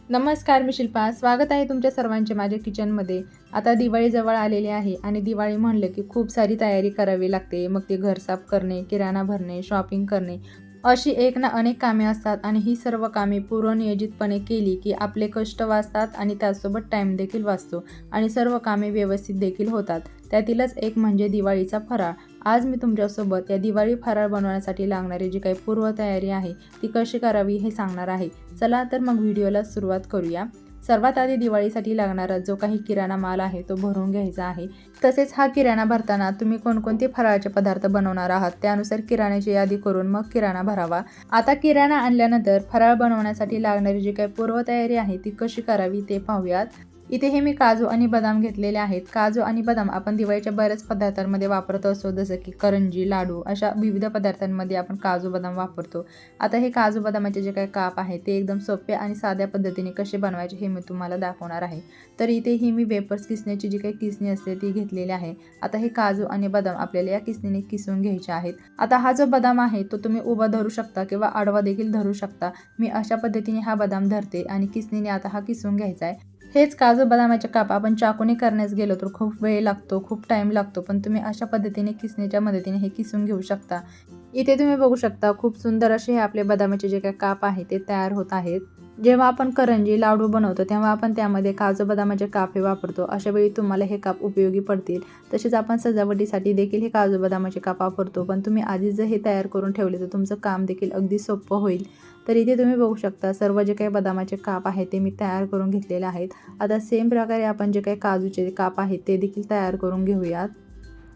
नमस्कार, मी शिल्पा. स्वागत आहे तुमच्या सर्वांचे माझ्या किचनमध्ये. आता दिवाळी जवळ आलेली आहे आणि दिवाळी म्हणलं की खूप सारी तयारी करावी लागते. मग ते घर साफ करणे, किराणा भरणे, शॉपिंग करणे, अशी एक ना अनेक कामे असतात आणि ही सर्व कामे पूर्वनियोजितपणे केली की आपले कष्ट वाचतात आणि त्यासोबत टाईम देखील वाचतो आणि सर्व कामे व्यवस्थित देखील होतात. त्यातीलच एक म्हणजे दिवाळीचा फराळ. आज मी तुमच्यासोबत या दिवाळी फराळ बनवण्यासाठी लागणारी जी काही पूर्वतयारी आहे ती कशी करावी हे सांगणार आहे. चला तर मग व्हिडिओला सुरुवात करूया. सर्वात आधी दिवाळीसाठी लागणारा जो काही किराणा माल आहे तो भरून घ्यायचा आहे. तसेच हा किराणा भरताना तुम्ही कोणकोणते फराळाचे पदार्थ बनवणार आहात त्यानुसार किराण्याची यादी करून मग किराणा भरावा. आता किराणा आणल्यानंतर फराळ बनवण्यासाठी लागणारी जी काही पूर्वतयारी आहे ती कशी करावी ते पाहूयात. इथे हे मी काजू आणि बदाम घेतलेले आहेत. काजू आणि बदाम आपण दिवाळीच्या बऱ्याच पदार्थांमध्ये वापरत असतो, जसं की करंजी, लाडू अशा विविध पदार्थांमध्ये आपण काजू बदाम वापरतो. आता हे काजू बदामाचे जे काही काप आहे ते एकदम सोप्या आणि साध्या पद्धतीने कसे बनवायचे हे मी तुम्हाला दाखवणार आहे. तर इथे ही मी वेपर्स किसण्याची जी काही किसणी असते ती घेतलेली आहे. आता हे काजू आणि बदाम आपल्याला या किसणीने किसून घ्यायचे आहेत. आता हा जो बदाम आहे तो तुम्ही उभा धरू शकता किंवा आडवा देखील धरू शकता. मी अशा पद्धतीने हा बदाम धरते आणि किसणीने आता हा किसून घ्यायचा आहे. हेच काजू बदामाचे काप आपण चाकूने करण्यास गेलो तर खूप वेळ लागतो, खूप टाईम लागतो, पण तुम्ही अशा पद्धतीने किसणीच्या मदतीने हे किसून घेऊ शकता. इथे तुम्ही बघू शकता खूप सुंदर असे हे आपले बदामाचे जे काही काप आहे ते तयार होत आहेत. जेव्हा आपण करंजी, लाडू बनवतो तेव्हा आपण त्यामध्ये काजू बदामाचे काप हे वापरतो. अशा वेळी तुम्हाला हे काप उपयोगी पडतील. तसेच आपण सजावटीसाठी देखील हे काजू बदामाचे काप वापरतो, पण तुम्ही आधीच जर हे तयार करून ठेवले तर तुमचं काम देखील अगदी सोपं होईल. तर इथे तुम्ही बघू शकता सर्व जे काही बदामाचे काप आहेत ते मी तयार करून घेतलेले आहेत. आता सेम प्रकारे आपण जे काही काजूचे काप आहेत ते देखील तयार करून घेऊयात.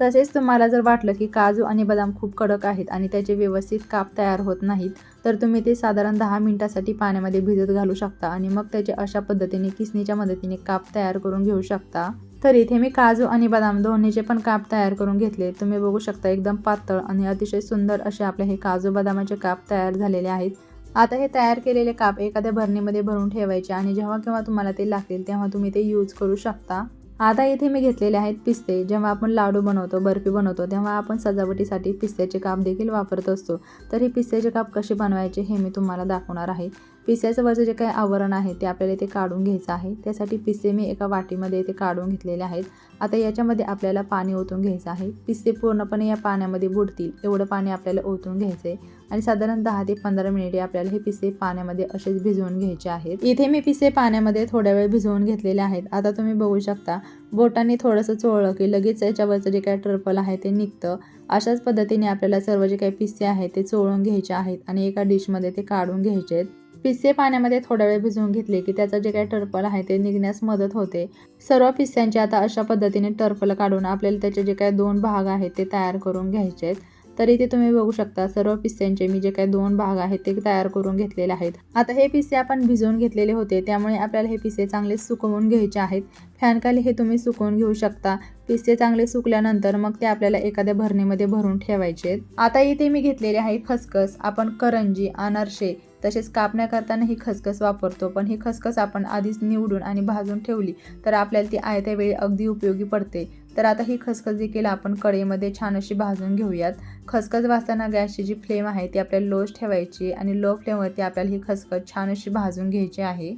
तसेच तुम्हाला जर वाटलं की काजू आणि बदाम खूप कडक आहेत आणि त्याचे व्यवस्थित काप तयार होत नाहीत तर तुम्ही ते साधारण 10 मिनिटासाठी पाण्यामध्ये भिजत घालू शकता आणि मग त्याचे अशा पद्धतीने किसणीच्या मदतीने काप तयार करून घेऊ शकता. तर इथे मी काजू आणि बदाम दोन्हीचे पण काप तयार करून घेतले. तुम्ही बघू शकता एकदम पातळ आणि अतिशय सुंदर असे आपले हे काजू बदामाचे काप तयार झालेले आहेत. आता हे तयार केलेले काप एखाद्या भरणीमध्ये भरून ठेवायचे आणि जेव्हा केव्हा तुम्हाला ते लागतील तेव्हा तुम्ही ते यूज करू शकता. आता इथे मी घेतलेले आहेत पिस्ते. जेव्हा आपण लाडू बनवतो, बर्फी बनवतो तेव्हा आपण सजावटीसाठी पिस्त्याचे काप देखील वापरत असतो. तर हे पिस्त्याचे काप कसे बनवायचे हे मी तुम्हाला दाखवणार आहे. पिस्त्याचं वरचं जे काही आवरण आहे ते आपल्याला इथे काढून घ्यायचं आहे. त्यासाठी पिस्ते मी एका वाटीमध्ये इथे काढून घेतलेले आहेत. आता याच्यामध्ये आपल्याला पाणी ओतून घ्यायचं आहे. पिस्ते पूर्णपणे या पाण्यामध्ये बुडतील एवढं पाणी आपल्याला ओतून घ्यायचं आहे आणि साधारण 10 ते 15 मिनिटे आपल्याला हे पिस्ते पाण्यामध्ये असेच भिजवून घ्यायचे आहेत. इथे मी पिस्ते पाण्यामध्ये थोड्या वेळ भिजवून घेतलेले आहेत. आता तुम्ही बघू शकता बोटाने थोडंसं चोळलं की लगेच याच्यावरचं जे काही टर्पल आहे ते निघतं. अशाच पद्धतीने आपल्याला सर्व जे काही पिस्ते आहेत ते चोळून घ्यायचे आहेत आणि एका डिशमध्ये ते काढून घ्यायचे आहेत. पिस्ते पाण्यामध्ये थोडा वेळ भिजवून घेतले की त्याचं जे काही टर्पल आहे ते निघण्यास मदत होते. सर्व पिस्त्यांचे आता अशा पद्धतीने टर्पल काढून आपल्याला त्याचे जे काही 2 भाग आहेत ते तयार करून घ्यायचे आहेत. तर इथे तुम्ही बघू शकता सर्व पिस्त्यांचे मी जे काही 2 भाग आहेत ते तयार करून घेतलेले आहेत. आता हे पिस्ते आपण भिजवून घेतलेले होते त्यामुळे आपल्याला हे पिस्ते चांगले सुकवून घ्यायचे आहेत. फॅनखाली हे तुम्ही सुकवून घेऊ शकता. पिस्ते चांगले सुकल्यानंतर मग ते आपल्याला एखाद्या भरणीमध्ये भरून ठेवायचे आहेत. आता इथे मी घेतलेले आहे खसखस. आपण करंजी, अनारसे तसेच कापण्या करताना ही खसखस वापरतो, पण ही खसखस आपण आधीच निवडून आणि भाजून ठेवली तर आपल्याला ती आयत्या वेळी अगदी उपयोगी पडते. तर आता ही खसखस देखील आपण कढईमध्ये छान अशी भाजून घेऊयात. खसखस भाजताना गॅसची जी फ्लेम आहे ती आपल्याला लोच ठेवायची आणि लो फ्लेमवरती आपल्याला ही खसखस छान अशी भाजून घ्यायची आहे.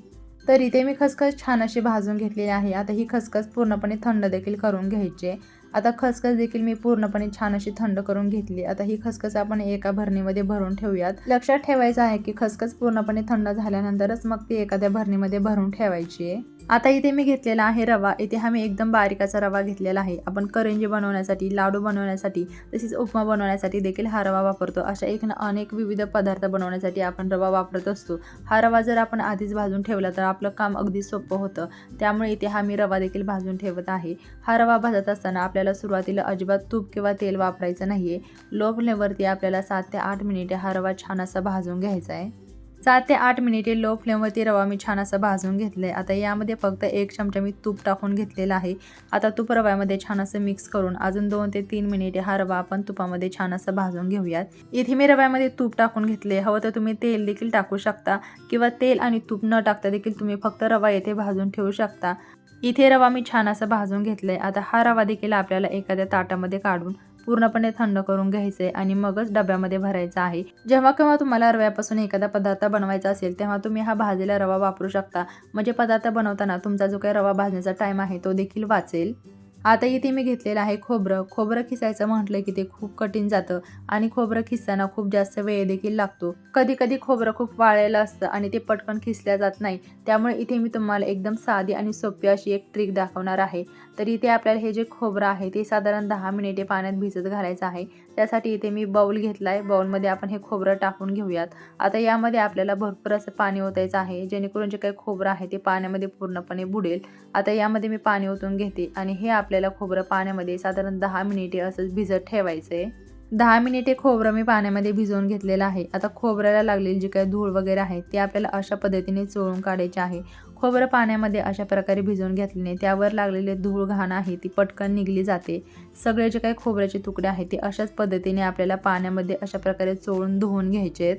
तर इथे मी खसखस छान अशी भाजून घेतलेली आहे. आता ही खसखस पूर्णपणे थंड देखील करून घ्यायची. आता खसखस देखील मी पूर्णपणे छान अशी थंड करून घेतली. आता ही खसखस आपण एका भरणीमध्ये भरून ठेवूयात. लक्षात ठेवायचं आहे की खसखस पूर्णपणे थंड झाल्यानंतरच मग ती एखाद्या भरणीमध्ये भरून ठेवायची आहे. आता इथे मी घेतलेला आहे रवा. इथे हा मी एकदम बारीकाचा रवा घेतलेला आहे. आपण करंजी बनवण्यासाठी, लाडू बनवण्यासाठी तसेच उपमा बनवण्यासाठी देखील हा रवा वापरतो. अशा अनेक विविध पदार्थ बनवण्यासाठी आपण रवा वापरत असतो. हा रवा जर आपण आधीच भाजून ठेवला तर आपलं काम अगदी सोपं होतं. त्यामुळे इथे हा मी रवा देखील भाजून ठेवत आहे. हा रवा भाजत असताना आपल्याला सुरुवातीला अजिबात तूप किंवा तेल वापरायचं नाहीये. लो फ्लेमवरती आपल्याला 7 ते 8 मिनिटे हा रवा छान असा भाजून घ्यायचा आहे. 7 ते 8 मिनिटे लो फ्लेमवरती रवा मी छान असा भाजून घेतला आहे. आता यामध्ये फक्त 1 चमचा मी तूप टाकून घेतलेला आहे. आता तूप रव्यामध्ये छान असं मिक्स करून अजून 2 ते 3 मिनिटे हा रवा आपण तुपामध्ये छान असं भाजून घेऊयात. इथे मी रव्यामध्ये तूप टाकून घेतले. हवं तर तुम्ही तेल देखील टाकू शकता किंवा तेल आणि तूप न टाकता देखील तुम्ही फक्त रवा येथे भाजून ठेवू शकता. इथे रवा मी छान असं भाजून घेतलंय. आता हा रवा देखील आपल्याला एखाद्या ताटामध्ये काढून पूर्णपणे थंड करून घ्यायचे आणि मगच डब्यामध्ये भरायचा आहे. जेव्हा केव्हा तुम्हाला रव्यापासून एखादा पदार्थ बनवायचा असेल तेव्हा तुम्ही हा भाजलेला रवा वापरू शकता. म्हणजे पदार्थ बनवताना तुमचा जो काही रवा भाजण्याचा टाईम आहे तो देखील वाचेल. आता इथे मी घेतलेलं आहे खोबरं खिसायचं म्हटलं की ते खूप कठीण जातं आणि खोबरं खिसताना खूप जास्त वेळ देखील लागतो. कधी कधी खोबरं खूप वाळलेलं असतं आणि ते पटकन खिसल्या जात नाही. त्यामुळे इथे मी तुम्हाला एकदम साधी आणि सोपी अशी एक ट्रिक दाखवणार आहे. तर इथे आपल्याला हे जे खोबरं आहे ते साधारण 10 मिनिटे पाण्यात भिजत घालायचं आहे. त्यासाठी इथे मी बाउल घेतला आहे. बाउलमध्ये आपण हे खोबरं टाकून घेऊयात. आता यामध्ये आपल्याला भरपूर असं पाणी ओतायचं आहे, जेणेकरून जे काही खोबरं आहे ते पाण्यामध्ये पूर्णपणे बुडेल. आता यामध्ये मी पाणी ओतून घेते आणि हे आपल्याला खोबरं पाण्यामध्ये साधारण 10 मिनिटे असंच भिजत ठेवायचं आहे. 10 मिनिटे खोबरं मी पाण्यामध्ये भिजवून घेतलेलं आहे. आता खोबऱ्याला लागलेली जी काही धूळ वगैरे आहे ते आपल्याला अशा पद्धतीने चोळून काढायचे आहे. खोबरं पाण्यामध्ये अशा प्रकारे भिजवून घेतल्याने त्यावर लागलेले धूळ घाण आहे ती पटकन निघली जाते. सगळे जे काही खोबऱ्याचे तुकडे आहेत ते अशाच पद्धतीने आपल्याला पाण्यामध्ये अशा प्रकारे चोळून धुवून घ्यायचे आहेत.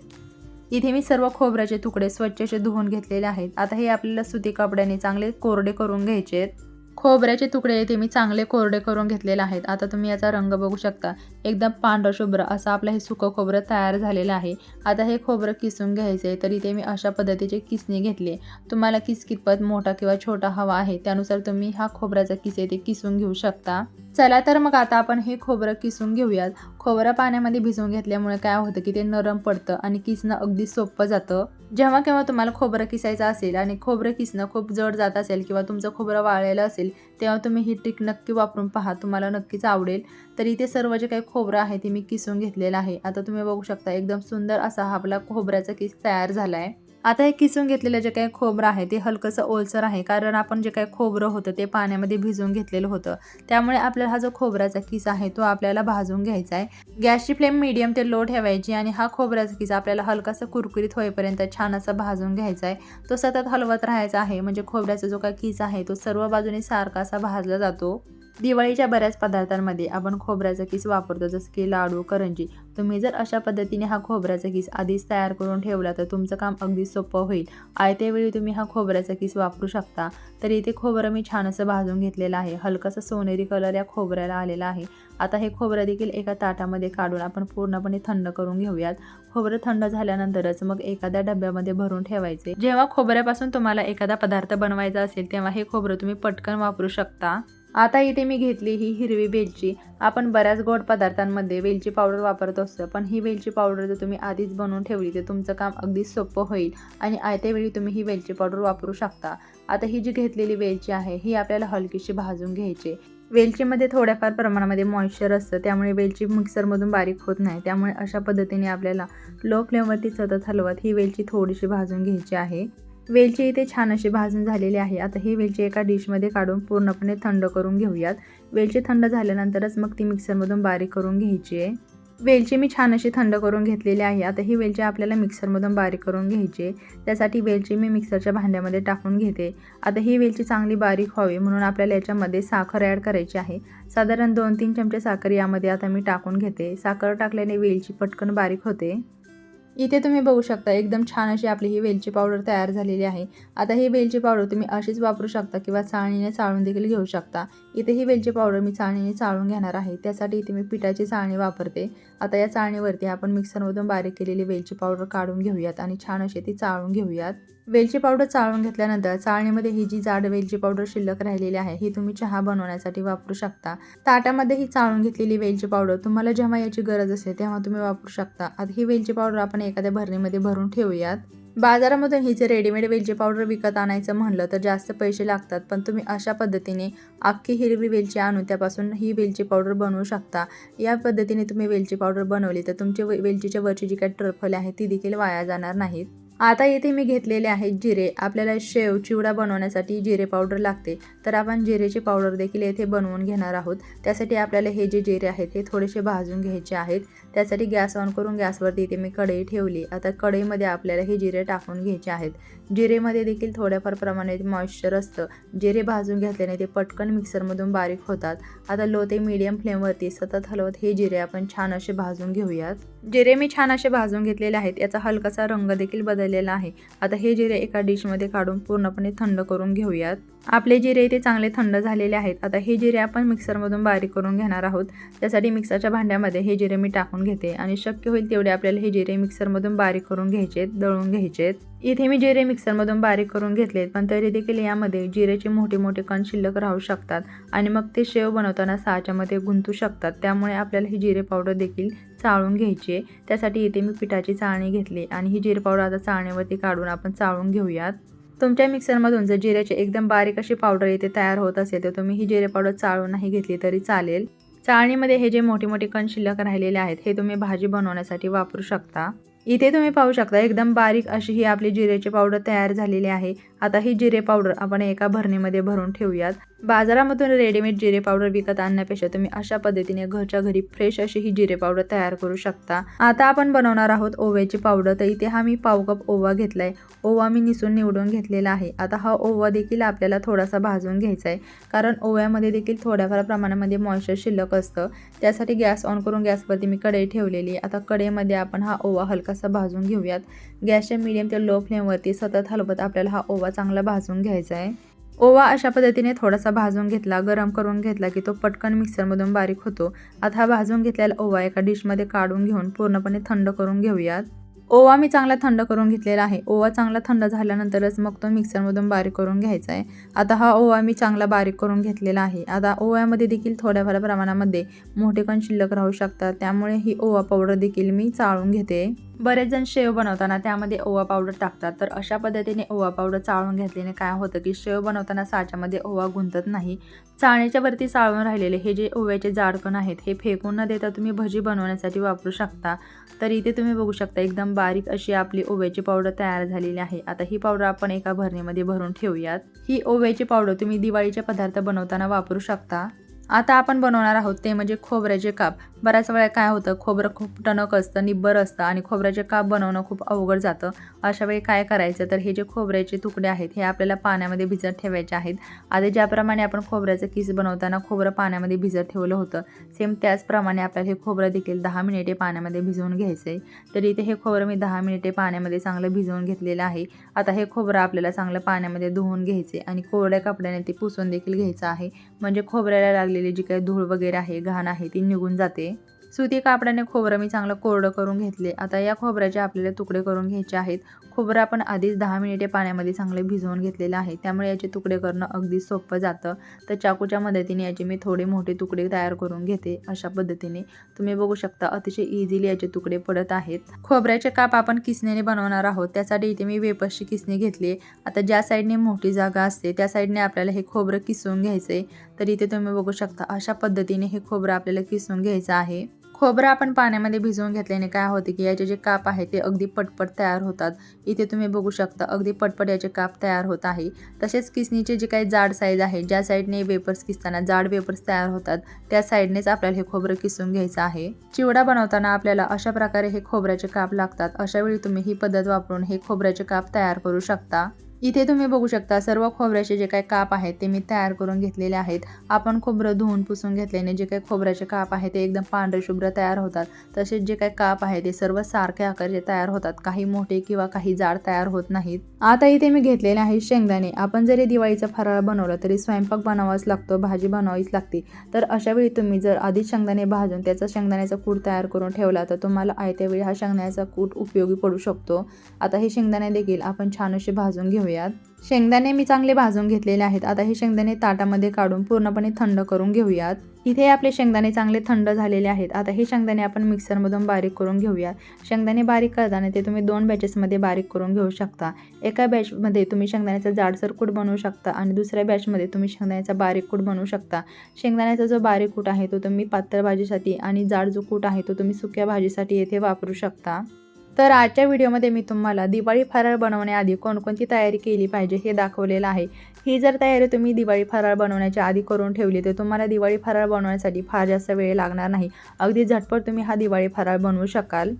इथे मी सर्व खोबऱ्याचे तुकडे स्वच्छ असे धुवून घेतलेले आहेत. आता हे आपल्याला सुती कपड्याने चांगले कोरडे करून घ्यायचे आहेत. खोबऱ्याचे तुकडे इथे मी चांगले कोरडे करून घेतलेले आहेत. आता तुम्ही याचा रंग बघू शकता. एकदम पांढरं शुभ्र असं आपलं हे सुकं खोबरं तयार झालेलं आहे. आता हे खोबरं किसून घ्यायचे. तर इथे मी अशा पद्धतीचे किसणी घेतले. तुम्हाला किस कितपत मोठा किंवा छोटा हवा आहे त्यानुसार तुम्ही हा खोबऱ्याचा किस आहे ते किसून घेऊ शकता. चला तर मग आता आपण हे खोबरं किसून घेऊयात. खोबरं पाण्यामध्ये भिजवून घेतल्यामुळे काय होतं की ते नरम पडतं आणि किसणं अगदी सोपं जातं. जेव्हा केव्हा तुम्हाला खोबरं किसायचं असेल आणि खोबरं किसणं खूप जड जात असेल किंवा तुमचं खोबरं वाळलेलं असेल तेव्हा तुम्ही ही ट्रिक नक्की वापरून पहा, तुम्हाला नक्कीच आवडेल. तर इथे सर्व जे काही खोबरं आहे ते मी किसून घेतलेलं आहे. आता तुम्ही बघू शकता एकदम सुंदर असा हा आपला खोबऱ्याचा किस तयार झाला आहे. आता हे किसून घेतलेलं जे काही खोबरं आहे ते हलकंसं ओलसर आहे, कारण आपण जे काही खोबरं होतं ते पाण्यामध्ये भिजवून घेतलेलं होतं. त्यामुळे आपल्याला हा जो खोबऱ्याचा किस आहे तो आपल्याला भाजून घ्यायचा आहे. गॅसची फ्लेम मीडियम ते लो ठेवायची आणि हा खोबऱ्याचा किस आपल्याला हलकासा कुरकुरीत होईपर्यंत छान असा भाजून घ्यायचा आहे. तो सतत हलवत राहायचा आहे, म्हणजे खोबऱ्याचा जो काही किस आहे तो सर्व बाजूने सारखा असा भाजला जातो. दिवाळीच्या बऱ्याच पदार्थांमध्ये आपण खोबऱ्याचा किस वापरतो, जसं की लाडू, करंजी. तुम्ही जर अशा पद्धतीने हा खोबऱ्याचा किस आधीच तयार करून ठेवला तर तुमचं काम अगदी सोपं होईल. आयत्या वेळी तुम्ही हा खोबऱ्याचा किस वापरू शकता. तर इथे खोबरं मी छान असं भाजून घेतलेलं आहे. हलकासा सोनेरी कलर या खोबऱ्याला आलेला आहे. आता हे खोबरं देखील एका ताटामध्ये काढून आपण पूर्णपणे थंड करून घेऊयात. खोबरं थंड झाल्यानंतरच मग एखाद्या डब्यामध्ये भरून ठेवायचे. जेव्हा खोबऱ्यापासून तुम्हाला एखादा पदार्थ बनवायचा असेल तेव्हा हे खोबरं तुम्ही पटकन वापरू शकता. आता इथे मी घेतली ही हिरवी वेलची. आपण बऱ्याच गोड पदार्थांमध्ये वेलची पावडर वापरत असतो, पण ही वेलची पावडर जर तुम्ही आधीच बनवून ठेवली तर तुमचं काम अगदी सोपं होईल आणि आयत्या वेळी तुम्ही ही वेलची पावडर वापरू शकता. आता ही जी घेतलेली वेलची आहे ही आपल्याला हलकीशी भाजून घ्यायची. वेलचीमध्ये थोड्याफार प्रमाणामध्ये मॉइश्चर असतं, त्यामुळे वेलची मिक्सरमधून बारीक होत नाही. त्यामुळे अशा पद्धतीने आपल्याला लो फ्लेमवरती सतत हलवत ही वेलची थोडीशी भाजून घ्यायची आहे. वेलची इथे छान अशी भाजून झालेली आहे. आता ही वेलची एका डिशमध्ये काढून पूर्णपणे थंड करून घेऊयात. वेलची थंड झाल्यानंतरच मग ती मिक्सरमधून बारीक करून घ्यायची आहे. वेलची मी छान अशी थंड करून घेतलेली आहे. आता ही वेलची आपल्याला मिक्सरमधून बारीक करून घ्यायची आहे. त्यासाठी वेलची मी मिक्सरच्या भांड्यामध्ये टाकून घेते. आता ही वेलची चांगली बारीक व्हावी म्हणून आपल्याला याच्यामध्ये साखर ॲड करायची आहे. साधारण 2-3 चमचे साखर यामध्ये आता मी टाकून घेते. साखर टाकल्याने वेलची पटकन बारीक होते. इथे तुम्ही बघू शकता एकदम छान अशी आपली ही वेलची पावडर तयार झालेली आहे. आता ही वेलची पावडर तुम्ही अशीच वापरू शकता किंवा चाळणीने चाळून देखील घेऊ शकता. इथे ही वेलची पावडर मी चाळणीने चाळून घेणार आहे. त्यासाठी इथे मी पिठाची चाळणी वापरते. आता या चाळणीवरती आपण मिक्सरमधून बारीक केलेली वेलची पावडर काढून घेऊयात आणि छान अशी ती चाळून घेऊयात. वेलची पावडर चाळून घेतल्यानंतर चाळणीमध्ये ही जी जाड वेलची पावडर शिल्लक राहिलेली आहे ही तुम्ही चहा बनवण्यासाठी वापरू शकता. ताटामध्ये ही चाळून घेतलेली वेलची पावडर तुम्हाला जेव्हा याची गरज असेल तेव्हा तुम्ही वापरू शकता. आता ही वेलची पावडर आपण एखाद्या भरणीमध्ये भरून ठेवूयात. बाजारामधून ही जे रेडीमेड वेलची पावडर विकत आणायचं म्हणलं तर जास्त पैसे लागतात, पण तुम्ही अशा पद्धतीने अख्खी हिरवी वेलची आणून त्यापासून ही वेलची पावडर बनवू शकता. या पद्धतीने तुम्ही वेलची पावडर बनवली तर तुमची वेलचीच्या वरची जी काही टरफल आहे ती देखील वाया जाणार नाहीत. आता इथे मी घेतलेले आहेत जिरे. आपल्याला शेव चिवडा बनवण्यासाठी जिरे पावडर लागते, तर आपण जिरेची पावडर देखील येथे बनवून घेणार आहोत. त्यासाठी आपल्याला हे जे जिरे आहेत हे थोडेसे भाजून घ्यायचे आहेत. त्यासाठी गॅस ऑन करून गॅसवरती इथे मी कढई ठेवली. आता कढईमध्ये आपल्याला हे जिरे टाकून घ्यायचे आहेत. जिरेमध्ये देखील थोड्याफार प्रमाणात मॉइश्चर असतं. जिरे भाजून घेतल्याने ते पटकन मिक्सरमधून बारीक होतात. आता लो ते मीडियम फ्लेमवरती सतत हलवत हे जिरे आपण छान असे भाजून घेऊयात. जिरे मी छान असे भाजून घेतलेले आहेत. याचा हलकासा रंग देखील बदललेला आहे. आता हे जिरे एका डिशमध्ये काढून पूर्णपणे थंड करून घेऊयात. आपले जिरे इथे चांगले थंड झालेले आहेत. आता हे जिरे आपण मिक्सरमधून बारीक करून घेणार आहोत. त्यासाठी मिक्सरच्या भांड्यामध्ये हे जिरे मी टाकून घेते आणि शक्य होईल तेवढे आपल्याला हे जिरे मिक्सरमधून बारीक करून घ्यायचेत, दळून घ्यायचेत. इथे मी जिरे मिक्सरमधून बारीक करून घेतलेत, पण तरी देखील यामध्ये जिरेचे मोठे मोठे कण शिल्लक राहू शकतात आणि मग ते शेव बनवताना साच्यामध्ये गुंतू शकतात. त्यामुळे आपल्याला ही जिरे पावडर देखील चाळून घ्यायची आहे. त्यासाठी इथे मी पिठाची चाळणी घेतली आणि ही जिरे पावडर आता चाळणीवरती काढून आपण चाळून घेऊयात. तुमच्या मिक्सरमधून जर जिऱ्याची एकदम बारीक अशी पावडर इथे तयार होत असेल तर तुम्ही ही जिरे पावडर चाळून नाही घेतली तरी चालेल. चाळणीमध्ये हे जे मोठे मोठे कण शिल्लक राहिलेले आहेत हे तुम्ही भाजी बनवण्यासाठी वापरू शकता. इथे तुम्ही पाहू शकता एकदम बारीक अशी ही आपली जिरेची पावडर तयार झालेली आहे. आता ही जिरे पावडर आपण एका भरणीमध्ये भरून ठेवूयात. बाजारामधून रेडीमेड जिरे पावडर विकत आणण्यापेक्षा तुम्ही अशा पद्धतीने घरच्या घरी फ्रेश अशी ही जिरे पावडर तयार करू शकता. आता आपण बनवणार आहोत ओव्याची पावडर. तर इथे हा मी पाव कप ओवा घेतलाय. ओवा मी निसून निवडून घेतलेला आहे. आता हा ओवा देखील आपल्याला थोडासा भाजून घ्यायचा आहे, कारण ओव्यामध्ये देखील थोड्याफार प्रमाणामध्ये मॉइश्चर शिल्लक असतं. त्यासाठी गॅस ऑन करून गॅसवरती मी कढई ठेवलेली. आता कढईमध्ये आपण हा ओवा हलकासा भाजून घेऊयात. गॅसच्या मीडियम ते लो फ्लेमवरती सतत हलवत आपल्याला हा ओवा चांगला भाजून घ्यायचा आहे. ओवा अशा पद्धतीने थोडासा भाजून घेतला, गरम करून घेतला की तो पटकन मिक्सरमधून बारीक होतो. आता हा भाजून घेतलेला ओवा एका डिशमध्ये काढून घेऊन पूर्णपणे थंड करून घेऊयात. ओवा मी चांगला थंड करून घेतलेला आहे. ओवा चांगला थंड झाल्यानंतरच मग तो मिक्सरमधून बारीक करून घ्यायचा आहे. आता हा ओवा मी चांगला बारीक करून घेतलेला आहे. आता ओव्यामध्ये देखील थोड्याफार प्रमाणामध्ये मोठे कण शिल्लक राहू शकतात, त्यामुळे ही ओवा पावडर देखील मी चाळून घेते. बरेच जण शेव बनवताना त्यामध्ये ओवा पावडर टाकतात, तर अशा पद्धतीने ओवा पावडर चाळून घेतल्याने काय होतं की शेव बनवताना साच्यामध्ये ओवा गुंतत नाही. चाळणीच्या वरती चाळून राहिलेले हे जे ओव्याचे जाड कण आहेत हे फेकून न देता तुम्ही भजी बनवण्यासाठी वापरू शकता. तर इथे तुम्ही बघू शकता एकदम बारीक अशी आपली ओव्याची पावडर तयार झालेली आहे. आता ही पावडर आपण एका भरणीमध्ये भरून ठेवूयात. ही ओव्याची पावडर तुम्ही दिवाळीचे पदार्थ बनवताना वापरू शकता. आता आपण बनवणार आहोत ते म्हणजे खोबऱ्याचे काप. बऱ्याच वेळा काय होतं, खोबरं खूप टणक असतं, निब्बर असतं आणि खोबऱ्याचे काप बनवणं खूप अवघड जातं. अशा वेळी काय करायचं, तर हे जे खोबऱ्याचे तुकडे आहेत हे आपल्याला पाण्यामध्ये भिजत ठेवायचे आहेत. आधी ज्याप्रमाणे आपण खोबऱ्याचं किस बनवताना खोबरं पाण्यामध्ये भिजत ठेवलं होतं, सेम त्याचप्रमाणे आपल्याला हे खोबरं देखील 10 मिनिटे पाण्यामध्ये भिजवून घ्यायचं आहे. तर इथे हे खोबरं मी 10 मिनिटे पाण्यामध्ये चांगलं भिजवून घेतलेलं आहे. आता हे खोबरं आपल्याला चांगलं पाण्यामध्ये धुवून घ्यायचे आणि कोरड्या कपड्याने ते पुसून देखील घ्यायचं आहे, म्हणजे खोबऱ्याला लागलेली जी काही धूळ वगैरे आहे, घाण आहे, ती निघून जाते. सुती कापडाने खोबरं मी चांगलं कोरडं करून घेतले. आता या खोबऱ्याचे आपल्याला तुकडे करून घ्यायचे आहेत. खोबरं आपण आधीच 10 मिनिटे पाण्यामध्ये चांगले भिजवून घेतलेलं आहे, त्यामुळे याचे तुकडे करणं अगदी सोपं जातं. तर चाकूच्या मदतीने याचे मी थोडे मोठे तुकडे तयार करून घेते. अशा पद्धतीने तुम्ही बघू शकता अतिशय इझिली याचे तुकडे पडत आहेत. खोबऱ्याचे काप आपण किसणीने बनवणार आहोत, त्यासाठी इथे मी वेपर्सची किसणी घेतली. आता ज्या साईडने मोठी जागा असते त्या साईडने आपल्याला हे खोबरं किसून घ्यायचं आहे. तर इथे तुम्ही बघू शकता अशा पद्धतीने हे खोबरं आपल्याला किसून घ्यायचं आहे. खोबरं आपण पाण्यामध्ये भिजवून घेतल्याने काय होते की याचे जे काप आहेत ते अगदी पटपट तयार होतात. इथे तुम्ही बघू शकता अगदी पटपट याचे काप तयार होत आहे. तसेच किसणीचे जे काही जाड साईज आहे, ज्या साईडने वेपर्स किसताना जाड वेपर्स तयार होतात त्या साईडनेच आपल्याला हे खोबरं किसून घ्यायचं आहे. चिवडा बनवताना आपल्याला अशा प्रकारे हे खोबऱ्याचे काप लागतात. अशा वेळी तुम्ही ही पद्धत वापरून हे खोबऱ्याचे काप तयार करू शकता. इथे तुम्ही बघू शकता सर्व खोबऱ्याचे जे काही काप आहेत ते मी तयार करून घेतलेले आहेत. आपण खोबरं धुवून पुसून घेतल्याने जे काही खोबऱ्याचे काप आहेत ते एकदम पांढरे शुभ्र तयार होतात. तसेच जे काही काप आहे ते सर्व सारख्या आकाराचे तयार होतात, काही मोठे किंवा काही जाड तयार होत नाहीत. आता इथे मी घेतलेले आहे शेंगदाणे. आपण जरी दिवाळीचा फराळ बनवलं तरी स्वयंपाक बनवावाच लागतो, भाजी बनवावीच लागते. तर अशा वेळी तुम्ही जर आधीच शेंगदाणे भाजून त्याचा शेंगदाण्याचा कूट तयार करून ठेवला तर तुम्हाला आयत्या वेळी हा शेंगदाण्याचा कूट उपयोगी पडू शकतो. आता हे शेंगदाणे देखील आपण छान असे भाजून घेऊयात. शेंगदाणे मी चांगले भाजून घेतलेले आहेत. आता हे शेंगदाणे ताटामध्ये काढून पूर्णपणे थंड करून घेऊयात. इथे आपले शेंगदाणे चांगले थंड झालेले आहेत. आता हे शेंगदाणे आपण मिक्सरमधून बारीक करून घेऊयात. शेंगदाणे बारीक करताना ते तुम्ही 2 बॅचेसमध्ये बारीक करून घेऊ शकता. एका बॅचमध्ये तुम्ही शेंगदाण्याचा जाडसर कूट बनवू शकता आणि दुसऱ्या बॅचमध्ये तुम्ही शेंगदाण्याचा बारीक कूट बनवू शकता. शेंगदाण्याचा जो बारीक कूट आहे तो तुम्ही पातळ भाजीसाठी आणि जाड जो कूट आहे तो तुम्ही सुक्या भाजीसाठी येथे वापरू शकता. तर आजच्या व्हिडिओमध्ये मी तुम्हाला दिवाळी फराळ बनवण्याआधी कोणकोणती तयारी केली पाहिजे हे दाखवलेलं आहे. ही जर तयारी तुम्ही दिवाळी फराळ बनवण्याच्या आधी करून ठेवली तर तुम्हाला दिवाळी फराळ बनवण्यासाठी फार जास्त वेळ लागणार नाही. अगदी झटपट तुम्ही हा दिवाळी फराळ बनवू शकाल.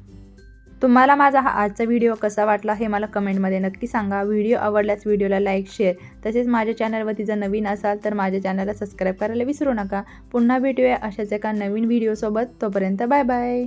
तुम्हाला माझा हा आजचा व्हिडिओ कसा वाटला हे मला कमेंटमध्ये नक्की सांगा. व्हिडिओ आवडल्यास व्हिडिओला लाईक, शेअर तसेच माझ्या चॅनलवरती जर नवीन असाल तर माझ्या चॅनलला सबस्क्राईब करायला विसरू नका. पुन्हा भेटूया अशाच एका नवीन व्हिडिओसोबत. तोपर्यंत बाय बाय.